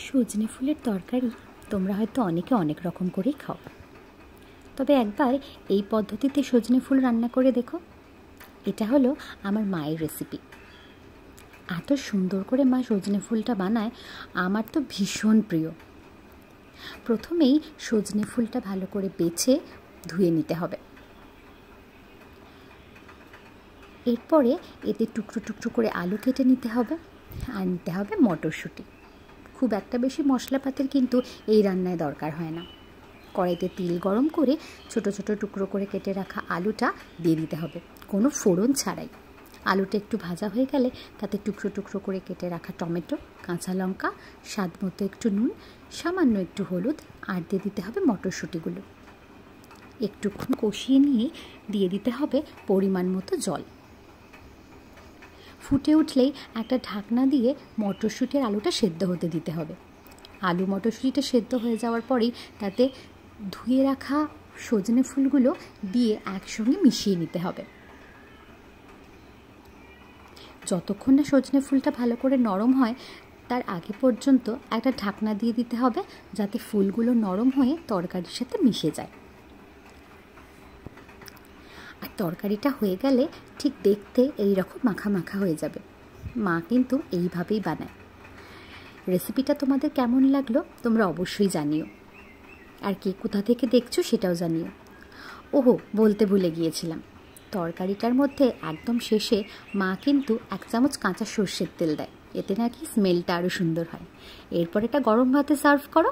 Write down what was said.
সজনে ফুলের তরকারি তোমরা হয়তো অনেকে অনেক রকম করেই খাও, তবে একবার এই পদ্ধতিতে সজনে ফুল রান্না করে দেখো। এটা হলো আমার মায়ের রেসিপি। এত সুন্দর করে মা সজনে ফুলটা বানায়, আমার তো ভীষণ প্রিয়। প্রথমেই সজনে ফুলটা ভালো করে বেছে ধুয়ে নিতে হবে। এরপরে এতে টুকরো টুকরো করে আলু কেটে নিতে হবে, আর নিতে হবে মটরশুঁটি। খুব একটা বেশি মশলাপাতির কিন্তু এই রান্নায় দরকার হয় না। কড়াইতে তেল গরম করে ছোট ছোট টুকরো করে কেটে রাখা আলুটা দিয়ে দিতে হবে, কোনো ফোড়ন ছাড়াই। আলুটা একটু ভাজা হয়ে গেলে তাতে টুকরো টুকরো করে কেটে রাখা টমেটো, কাঁচা লঙ্কা, স্বাদ মতো একটু নুন, সামান্য একটু হলুদ, আর দিয়ে দিতে হবে মটরশুঁটিগুলো। একটুক্ষণ কষিয়ে নিয়ে দিয়ে দিতে হবে পরিমাণ মতো জল। ফুটে উঠলেই একটা ঢাকনা দিয়ে মটরশুঁটি আর আলুটা সেদ্ধ হতে দিতে হবে। আলু মটরশুঁটিটা সেদ্ধ হয়ে যাওয়ার পরেই তাতে ধুয়ে রাখা সজনে ফুলগুলো দিয়ে একসঙ্গে মিশিয়ে নিতে হবে। যতক্ষণ না সজনে ফুলটা ভালো করে নরম হয় তার আগে পর্যন্ত একটা ঢাকনা দিয়ে দিতে হবে, যাতে ফুলগুলো নরম হয়ে তরকারির সাথে মিশে যায়। আর তরকারিটা হয়ে গেলে ঠিক দেখতে এই রকম মাখা মাখা হয়ে যাবে। মা কিন্তু এইভাবেই বানায়। রেসিপিটা তোমাদের কেমন লাগলো তোমরা অবশ্যই জানিও, আর কে কোথা থেকে দেখছো সেটাও জানিও। ওহো, বলতে ভুলে গিয়েছিলাম, তরকারিটার মধ্যে একদম শেষে মা কিন্তু 1 চামচ কাঁচা সর্ষের তেল দেয়, এতে নাকি স্মেলটা আরও সুন্দর হয়। এরপর এটা গরম ভাতে সার্ভ করো।